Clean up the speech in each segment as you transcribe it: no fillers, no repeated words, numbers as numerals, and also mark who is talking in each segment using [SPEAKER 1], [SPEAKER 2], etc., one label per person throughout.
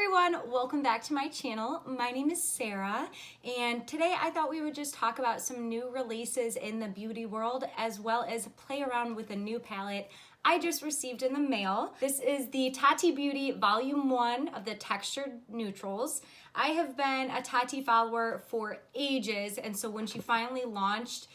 [SPEAKER 1] everyone, welcome back to my channel. My name is Sarah, and today I thought we would just talk about some new releases in the beauty world, as well as play around with a new palette I just received in the mail. This is the TATI Beauty Volume 1 of the Textured Neutrals. I have been a TATI follower for ages, and so when she finally launched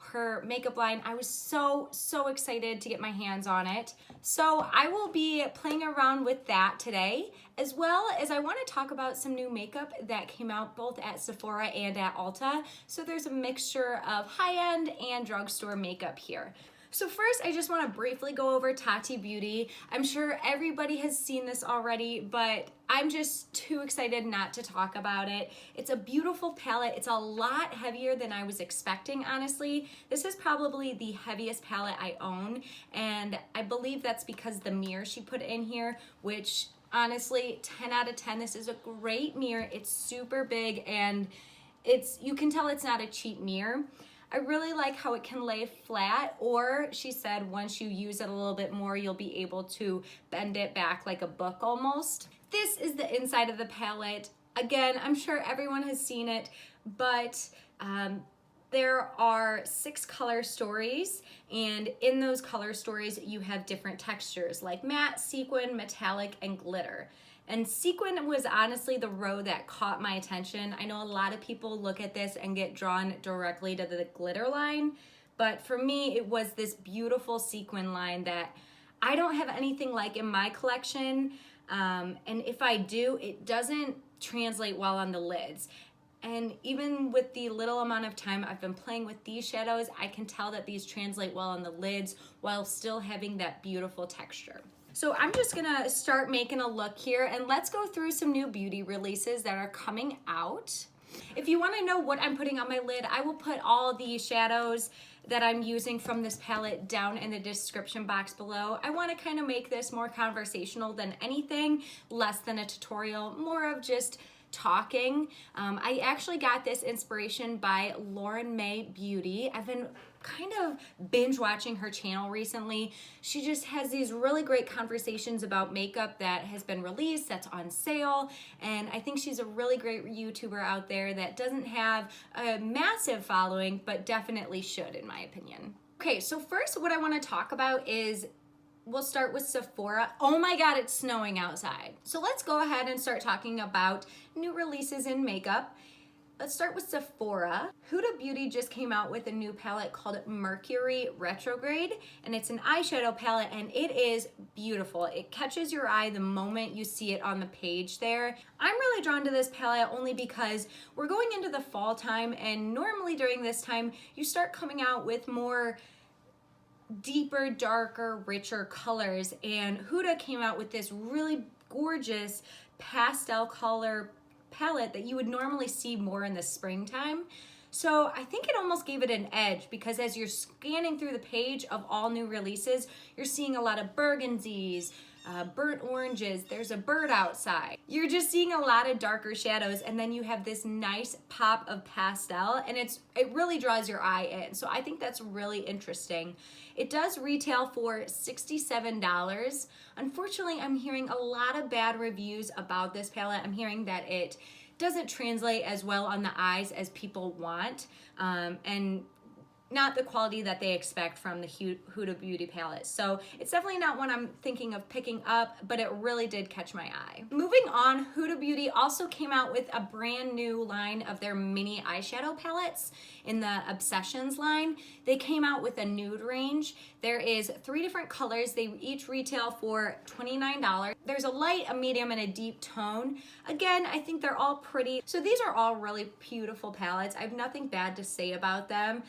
[SPEAKER 1] her makeup line, I was so excited to get my hands on it. So I will be playing around with that today, as well as I want to talk about some new makeup that came out both at Sephora and at Ulta. So there's a mixture of high-end and drugstore makeup here. So first, I just want to briefly go over TATI Beauty. I'm sure everybody has seen this already, but I'm just too excited not to talk about it. It's a beautiful palette. It's a lot heavier than I was expecting, honestly. This is probably the heaviest palette I own, and I believe that's because the mirror she put in here, which honestly, 10 out of 10, this is a great mirror. It's super big, and you can tell it's not a cheap mirror. I really like how it can lay flat, or she said once you use it a little bit more, you'll be able to bend it back like a book almost. This is the inside of the palette. Again, I'm sure everyone has seen it, but there are 6 color stories, and in those color stories, you have different textures like matte, sequin, metallic, and glitter. And sequin was honestly the row that caught my attention. I know a lot of people look at this and get drawn directly to the glitter line, but for me, it was this beautiful sequin line that I don't have anything like in my collection. And if I do, it doesn't translate well on the lids. And even with the little amount of time I've been playing with these shadows, I can tell that these translate well on the lids while still having that beautiful texture. So I'm just gonna start making a look here, and let's go through some new beauty releases that are coming out. If you wanna know what I'm putting on my lid, I will put all the shadows that I'm using from this palette down in the description box below. I wanna kind of make this more conversational than anything, less than a tutorial, more of just talking. I actually got this inspiration by Lauren May Beauty. I've been kind of binge watching her channel recently. She just has these really great conversations about makeup that has been released, that's on sale, and I think she's a really great YouTuber out there that doesn't have a massive following, but definitely should, in my opinion. Okay, so first what I want to talk about is, we'll start with Sephora. Oh my God, it's snowing outside. So let's go ahead and start talking about new releases in makeup. Let's start with Sephora. Huda Beauty just came out with a new palette called Mercury Retrograde, and it's an eyeshadow palette, and it is beautiful. It catches your eye the moment you see it on the page there. I'm really drawn to this palette only because we're going into the fall time, and normally during this time, you start coming out with more deeper, darker, richer colors, and Huda came out with this really gorgeous pastel color palette that you would normally see more in the springtime. So I think it almost gave it an edge, because as you're scanning through the page of all new releases, you're seeing a lot of burgundies, burnt oranges, there's a bird outside. You're just seeing a lot of darker shadows, and then you have this nice pop of pastel, and it really draws your eye in. So I think that's really interesting. It does retail for $67. Unfortunately, I'm hearing a lot of bad reviews about this palette. I'm hearing that it doesn't translate as well on the eyes as people want, and not the quality that they expect from the Huda Beauty palette. So it's definitely not one I'm thinking of picking up, but it really did catch my eye. Moving on, Huda Beauty also came out with a brand new line of their mini eyeshadow palettes in the Obsessions line. They came out with a nude range. There is 3 different colors. They each retail for $29. There's a light, a medium, and a deep tone. Again, I think they're all pretty. So these are all really beautiful palettes. I have nothing bad to say about them.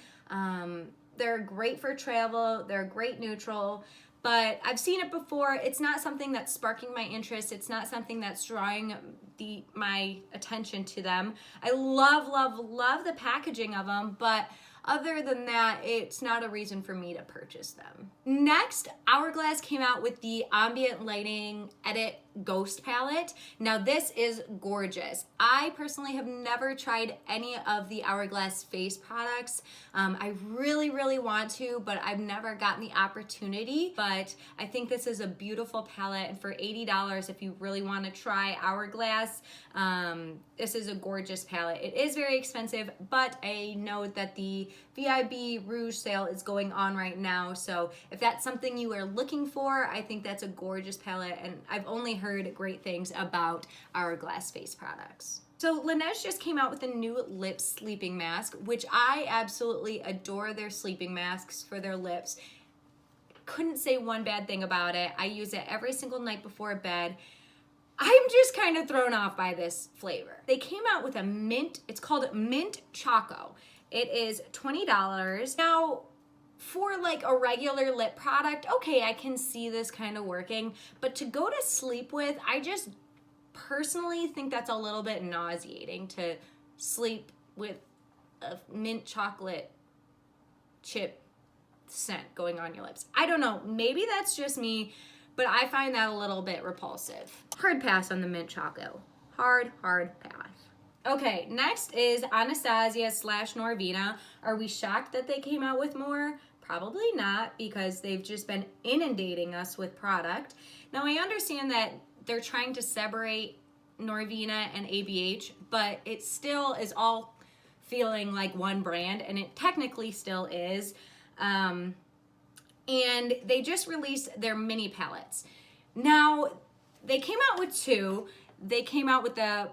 [SPEAKER 1] They're great for travel, they're a great neutral, but I've seen it before. It's not something that's sparking my interest. It's not something that's drawing my attention to them. I love the packaging of them, but other than that, it's not a reason for me to purchase them. Next, Hourglass came out with the Ambient Lighting Edit Ghost palette. Now this is gorgeous. I personally have never tried any of the Hourglass face products. I really, really want to, but I've never gotten the opportunity. But I think this is a beautiful palette, and for $80, if you really want to try Hourglass, this is a gorgeous palette. It is very expensive, but I know that the VIB Rouge sale is going on right now, so if that's something you are looking for, I think that's a gorgeous palette, and I've only heard great things about Hourglass face products. So Laneige just came out with a new lip sleeping mask, which I absolutely adore their sleeping masks for their lips. Couldn't say one bad thing about it. I use it every single night before bed. I'm just kind of thrown off by this flavor. They came out with a mint, it's called Mint Xoxo. It is $20. Now, for like a regular lip product, okay, I can see this kind of working, but to go to sleep with, I just personally think that's a little bit nauseating to sleep with a mint chocolate chip scent going on your lips. I don't know, maybe that's just me, but I find that a little bit repulsive. Hard pass on the Mint Xoxo. Hard pass. Okay, next is Anastasia / Norvina. Are we shocked that they came out with more? Probably not, because they've just been inundating us with product. Now, I understand that they're trying to separate Norvina and ABH, but it still is all feeling like one brand, and it technically still is. And they just released their mini palettes. Now, they came out with two. They came out with the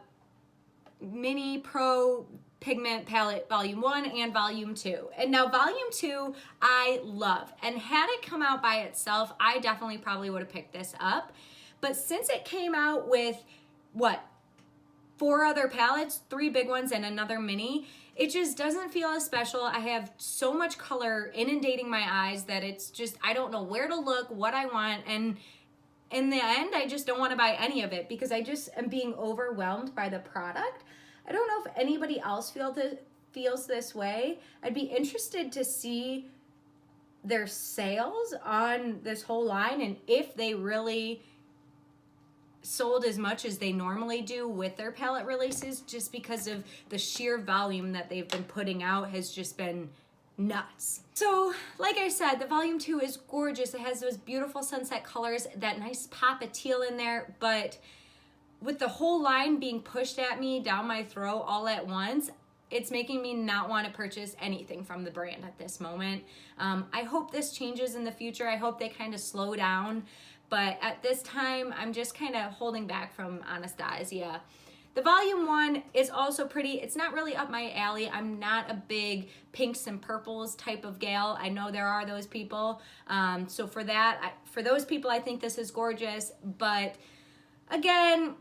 [SPEAKER 1] Mini Pro Pigment Palette Volume 1 and Volume 2. And now Volume 2 I love. And had it come out by itself, I definitely probably would have picked this up. But since it came out with, what, 4 other palettes, 3 big ones and another mini, it just doesn't feel as special. I have so much color inundating my eyes that it's just, I don't know where to look, what I want, and in the end, I just don't want to buy any of it because I just am being overwhelmed by the product. I don't know if anybody else feels this way. I'd be interested to see their sales on this whole line and if they really sold as much as they normally do with their palette releases, just because of the sheer volume that they've been putting out has just been nuts. So like I said, the Volume 2 is gorgeous. It has those beautiful sunset colors, that nice pop of teal in there, but with the whole line being pushed at me down my throat all at once, it's making me not want to purchase anything from the brand at this moment. I hope this changes in the future. I hope they kind of slow down, but at this time, I'm just kind of holding back from Anastasia. The Volume 1 is also pretty. It's not really up my alley. I'm not a big pinks and purples type of gal. I know there are those people. So for that, for those people, I think this is gorgeous. But again,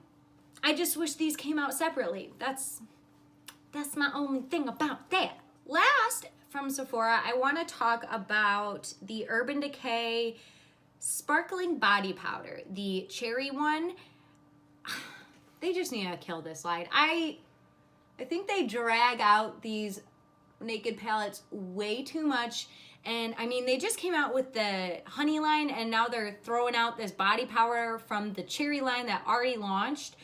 [SPEAKER 1] I just wish these came out separately. That's my only thing about that. Last, from Sephora, I want to talk about the Urban Decay Sparkling Body Powder, the cherry one. They just need to kill this line. I think they drag out these naked palettes way too much. And I mean, they just came out with the honey line, and now they're throwing out this body powder from the cherry line that already launched.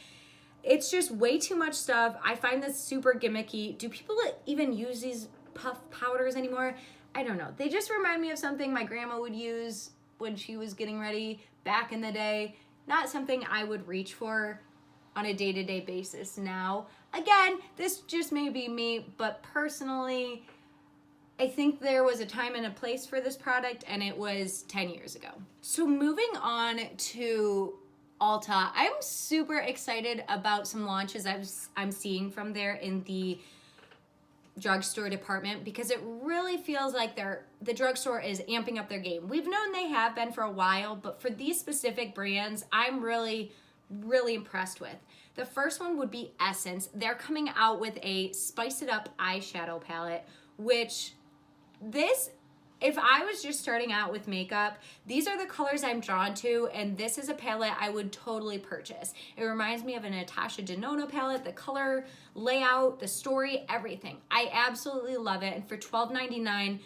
[SPEAKER 1] It's just way too much stuff. I find this super gimmicky. Do people even use these puff powders anymore? I don't know. They just remind me of something my grandma would use when she was getting ready back in the day. Not something I would reach for on a day-to-day basis now. Again, this just may be me, but personally, I think there was a time and a place for this product, and it was 10 years ago. So moving on to Alta, I'm super excited about some launches I'm seeing from there in the drugstore department, because it really feels like the drugstore is amping up their game. We've known they have been for a while, but for these specific brands, I'm really impressed with. The first one would be Essence. They're coming out with a Spice It Up eyeshadow palette, which if I was just starting out with makeup, these are the colors I'm drawn to, and this is a palette I would totally purchase. It reminds me of a Natasha Denona palette, the color, layout, the story, everything. I absolutely love it, and for $12.99,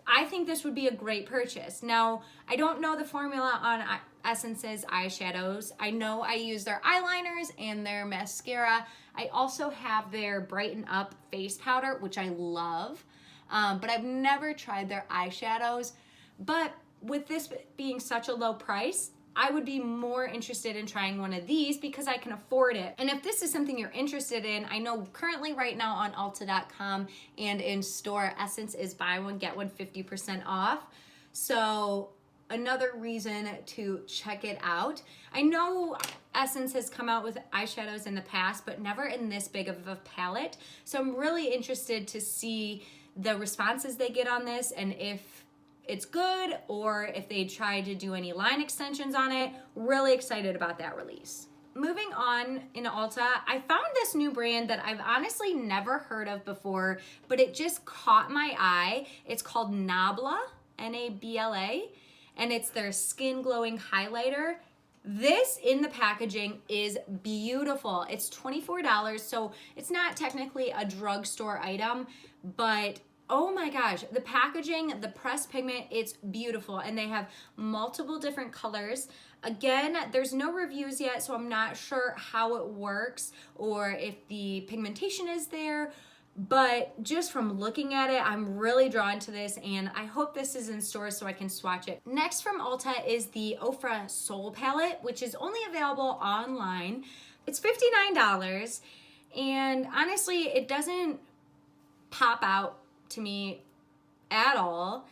[SPEAKER 1] I think this would be a great purchase. Now, I don't know the formula on Essence's eyeshadows. I know I use their eyeliners and their mascara. I also have their Brighten Up face powder, which I love, but I've never tried their eyeshadows. But with this being such a low price, I would be more interested in trying one of these because I can afford it. And if this is something you're interested in, I know currently right now on Ulta.com and in store, Essence is buy one, get one 50% off. So another reason to check it out. I know Essence has come out with eyeshadows in the past, but never in this big of a palette. So I'm really interested to see the responses they get on this and if it's good or if they try to do any line extensions on it. Really excited about that release. Moving on in Ulta, I found this new brand that I've honestly never heard of before, but it just caught my eye. It's called Nabla, N-A-B-L-A, and it's their skin glowing highlighter. This in the packaging is beautiful. It's $24, so it's not technically a drugstore item, but oh my gosh, the packaging, the pressed pigment, it's beautiful. And they have multiple different colors. Again, there's no reviews yet, so I'm not sure how it works or if the pigmentation is there. But just from looking at it, I'm really drawn to this and I hope this is in stores so I can swatch it. Next from Ulta is the Ofra Sol Palette, which is only available online. It's $59 and honestly, it doesn't pop out to me at all.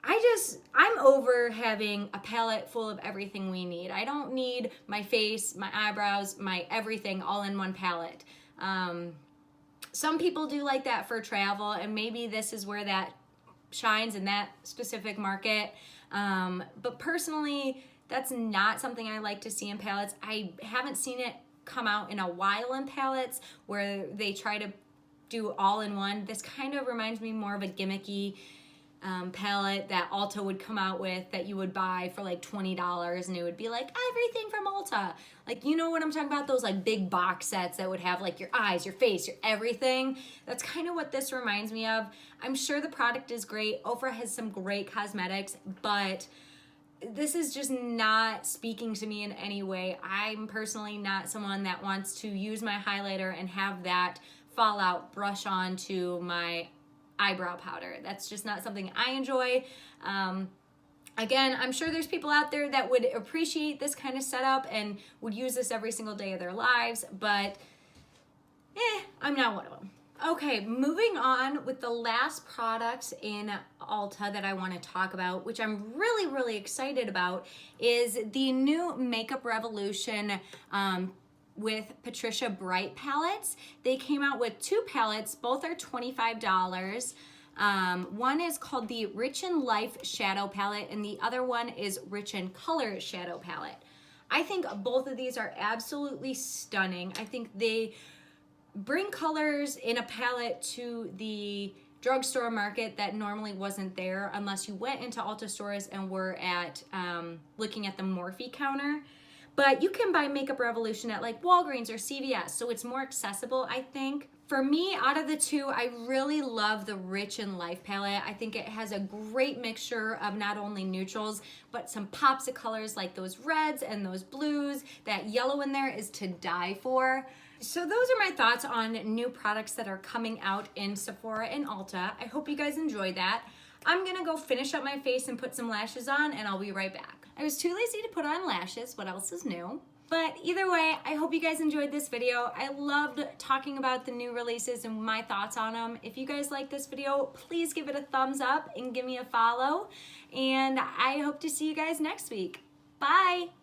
[SPEAKER 1] I'm over having a palette full of everything we need. I don't need my face, my eyebrows, my everything all in one palette. Some people do like that for travel, and maybe this is where that shines in that specific market. But personally, that's not something I like to see in palettes. I haven't seen it come out in a while in palettes where they try to do all in one. This kind of reminds me more of a gimmicky palette that Ulta would come out with that you would buy for like $20 and it would be like everything from Ulta. Like, you know what I'm talking about? Those like big box sets that would have like your eyes, your face, your everything. That's kind of what this reminds me of. I'm sure the product is great. Ofra has some great cosmetics, but this is just not speaking to me in any way. I'm personally not someone that wants to use my highlighter and have that fallout brush on to my eyebrow powder. That's just not something I enjoy. Again, I'm sure there's people out there that would appreciate this kind of setup and would use this every single day of their lives, but I'm not one of them. Okay, moving on with the last product in Ulta that I want to talk about, which I'm really, really excited about, is the new Makeup Revolution with Patricia Bright palettes. They came out with two palettes. Both are $25. One is called the Rich in Life Shadow Palette, and the other one is Rich in Color Shadow Palette. I think both of these are absolutely stunning. I think they bring colors in a palette to the drugstore market that normally wasn't there unless you went into Ulta stores and were at looking at the Morphe counter. But you can buy Makeup Revolution at like Walgreens or CVS, so it's more accessible, I think. For me, out of the two, I really love the Rich in Life palette. I think it has a great mixture of not only neutrals, but some pops of colors like those reds and those blues. That yellow in there is to die for. So those are my thoughts on new products that are coming out in Sephora and Ulta. I hope you guys enjoyed that. I'm gonna go finish up my face and put some lashes on, and I'll be right back. I was too lazy to put on lashes. What else is new? But either way, I hope you guys enjoyed this video. I loved talking about the new releases and my thoughts on them. If you guys like this video, please give it a thumbs up and give me a follow. And I hope to see you guys next week. Bye!